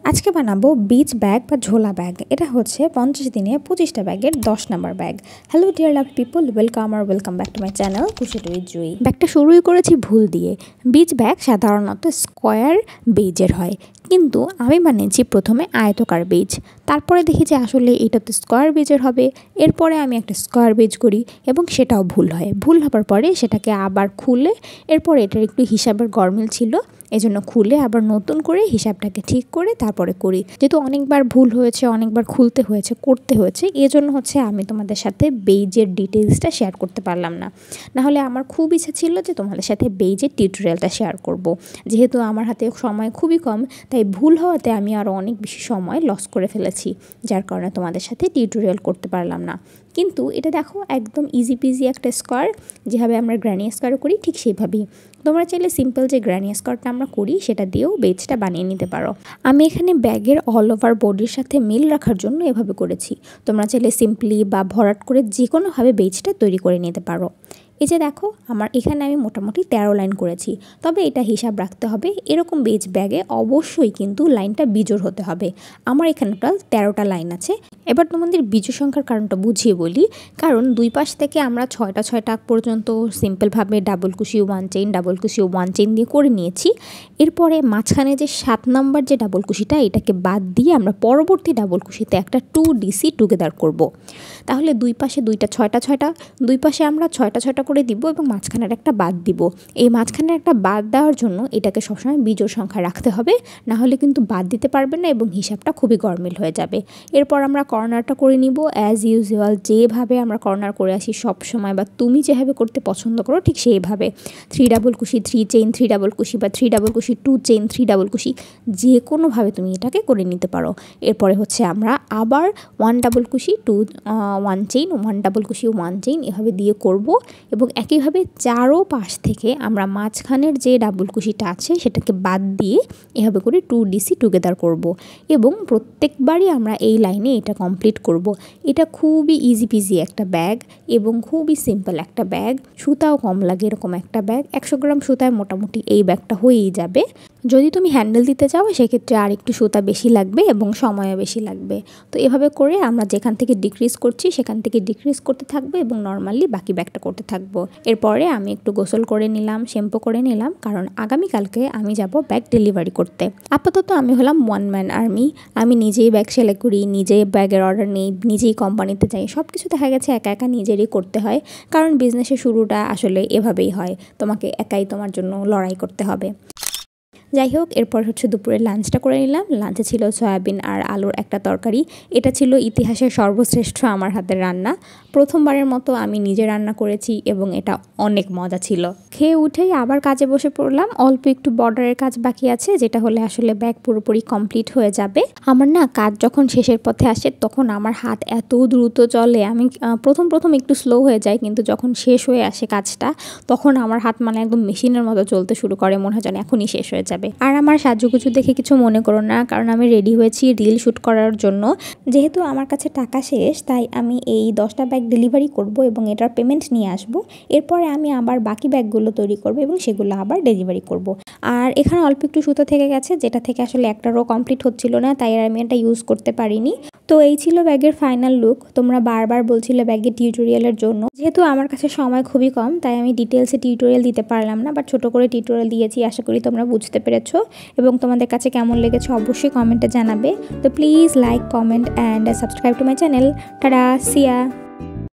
আজকে বানাবো beach bag বা ঝোলা ব্যাগ। এটা হচ্ছে 50 দিনে 25টা ব্যাগের 10 number bag. Hello dear love people, welcome back to my channel কুশি উইথ জুই। ব্যাগটা শুরুই করেছি ভুল দিয়ে। বিচ ব্যাগ সাধারণত স্কোয়ার বেজের হয়, কিন্তু আমি বানিয়েছি প্রথমে আয়তকার বেজ, তারপরে দেখি যে আসলে এটা তো স্কোয়ার বেজের হবে। এরপরে আমি একটা স্কোয়ার বেজ করি এবং সেটাও ভুল হয়। ভুল হবার পরে সেটাকে আবার খুলে, এরপরে এটার একটু হিসাবের গরমিল ছিল, এজন্য খুলে আবার নতুন করে হিসাবটাকে ঠিক করে তারপরে করি। যেহেতু অনেকবার ভুল হয়েছে, অনেকবার খুলতে হয়েছে, করতে হয়েছে, এজন্য হচ্ছে আমি তোমাদের সাথে বেজের ডিটেলসটা শেয়ার করতে পারলাম না। নাহলে আমার খুব ইচ্ছা ছিল যে তোমাদের সাথে বেজের টিউটোরিয়ালটা শেয়ার করব। যেহেতু আমার হাতে সময় খুবই কম, তাই ভুল হওয়াতে আমি আরও অনেক বেশি সময় লস করে ফেলেছি, যার কারণে তোমাদের সাথে টিউটোরিয়াল করতে পারলাম না। কিন্তু এটা দেখো একদম ইজি পিজি একটা স্কোয়ার, যেভাবে আমরা গ্র্যানি স্কোয়ার করি ঠিক সেইভাবেই। তোমরা চাইলে সিম্পল যে গ্র্যানি স্কোয়ারটা আমরা করি সেটা দিয়েও বেজটা বানিয়ে নিতে পারো। আমি এখানে ব্যাগের অল ওভার বডির সাথে মিল রাখার জন্য এভাবে করেছি। তোমরা চাইলে সিম্পলি বা ভরাট করে যে কোনোভাবে বেজটা তৈরি করে নিতে পারো। এই যে দেখো, আমার এখানে আমি মোটামুটি 13 লাইন করেছি, তবে এটা হিসাব রাখতে হবে। এরকম বেজ ব্যাগে অবশ্যই কিন্তু লাইনটা বিজোড় হতে হবে। আমার এখানে টোটাল 13টা লাইন আছে। এবার তোমাদের বিজোড় সংখ্যার কারণটা বুঝিয়ে বলি। কারণ দুই পাশ থেকে আমরা 6টা পর্যন্ত সিম্পলভাবে ডাবল কুশি ওয়ান চেইন দিয়ে করে নিয়েছি। এরপরে মাঝখানে যে 7 নাম্বার যে ডাবল কুশিটা, এটাকে বাদ দিয়ে আমরা পরবর্তী ডাবল কুশিতে একটা 2DC টুগেদার করব। তাহলে দুই পাশে 6টা, দুই পাশে আমরা 6টা করে দিব এবং মাঝখানের একটা বাদ দিব। এই মাঝখানের একটা বাদ দেওয়ার জন্য এটাকে সবসময় বিজোড় সংখ্যা রাখতে হবে, না হলে কিন্তু বাদ দিতে পারবে না এবং হিসাবটা খুবই গরমিল হয়ে যাবে। এরপর আমরা কর্নারটা করে নিব অ্যাজ ইউজুয়াল, যেভাবে আমরা কর্নার করে আসি সব সময়, বা তুমি যেভাবে করতে পছন্দ করো ঠিক সেইভাবে। 3 ডাবল কুশি 3 চেইন 3 ডাবল কুশি, বা 3 ডাবল কুশি 2 চেইন 3 ডাবল কুশি, যে কোনোভাবে তুমি এটাকে করে নিতে পারো। এরপরে হচ্ছে আমরা আবার 1 ডাবল কুশি 2 1 চেইন 1 ডাবল কুশি 1 চেইন এভাবে দিয়ে করব। এবং একইভাবে চারো পাশ থেকে আমরা মাঝখানের যে ডাবল কুশিটা আছে সেটাকে বাদ দিয়ে এভাবে করে 2DC টুগেদার করব। এবং প্রত্যেকবারই আমরা এই লাইনে এটা কমপ্লিট করব। এটা খুবই ইজি পিজি একটা ব্যাগ এবং খুবই সিম্পল একটা ব্যাগ। সুতাও কম লাগে এরকম একটা ব্যাগ। 100 গ্রাম সুতায় মোটামুটি এই ব্যাগটা হয়েই যাবে। যদি তুমি হ্যান্ডেল দিতে চাও সেক্ষেত্রে আর একটু সুতা বেশি লাগবে এবং সময়ও বেশি লাগবে। তো এভাবে করে আমরা যেখান থেকে ডিক্রিজ করছি সেখান থেকে ডিক্রিজ করতে থাকবো এবং নর্মালি বাকি ব্যাগটা করতে থাকবো। এরপরে আমি একটু গোসল করে নিলাম, শ্যাম্পু করে নিলাম, কারণ আগামীকালকে আমি যাব ব্যাগ ডেলিভারি করতে। আপাতত আমি হলাম ওয়ান ম্যান আর্মি। আমি নিজেই ব্যাগ সেলাই করি, নিজেই ব্যাগের অর্ডার নিই, নিজেই কোম্পানিতে যাই, সব কিছু দেখা গেছে একা একা নিজেরই করতে হয়। কারণ বিজনেসের শুরুটা আসলে এভাবেই হয়, তোমাকে একাই তোমার জন্য লড়াই করতে হবে। যাই হোক, এরপর হচ্ছে দুপুরে লাঞ্চটা করে নিলাম। লাঞ্চে ছিল সয়াবিন আর আলুর একটা তরকারি। এটা ছিল ইতিহাসের সর্বশ্রেষ্ঠ আমার হাতের রান্না। প্রথমবারের মতো আমি নিজে রান্না করেছি এবং এটা অনেক মজা ছিল। খেয়ে উঠেই আবার কাজে বসে পড়লাম। অল্প একটু বর্ডারের কাজ বাকি আছে, যেটা হলে আসলে ব্যাগ পুরোপুরি কমপ্লিট হয়ে যাবে। আমার না কাজ যখন শেষের পথে আসে তখন আমার হাত এত দ্রুত চলে, আমি প্রথম একটু স্লো হয়ে যায়, কিন্তু যখন শেষ হয়ে আসে কাজটা তখন আমার হাত মানে একদম মেশিনের মতো চলতে শুরু করে, মনে হয় যেন এখনই শেষ হয়ে যাবে। আর আমার সাজুগুজু দেখে কিছু মনে করো না, কারণ আমি রেডি হয়েছি রিল শ্যুট করার জন্য। যেহেতু আমার কাছে টাকা শেষ, তাই আমি এই 10টা ব্যাগ ডেলিভারি করব এবং এটার পেমেন্ট নিয়ে আসব। এরপরে আমি আবার বাকি ব্যাগগুলো তৈরি করব এবং সেগুলো আবার ডেলিভারি করব। আর এখানে অল্প একটু সুতো থেকে গেছে, যেটা থেকে আসলে একটা রো কমপ্লিট হচ্ছিল না, তাই আমি এটা ইউজ করতে পারিনি। তো এই ছিল ব্যাগের ফাইনাল লুক। তোমরা বারবার বলছিলে ব্যাগের টিউটোরিয়ালের জন্য। যেহেতু আমার কাছে সময় খুবই কম, তাই আমি ডিটেলসে টিউটোরিয়াল দিতে পারলাম না, বাট ছোটো করে টিউটোরিয়াল দিয়েছি। আশা করি তোমরা বুঝতে পেরেছো এবং তোমাদের কাছে কেমন লেগেছে অবশ্যই কমেন্টে জানাবে। তো please like, comment and subscribe to my channel. Tata, Siya.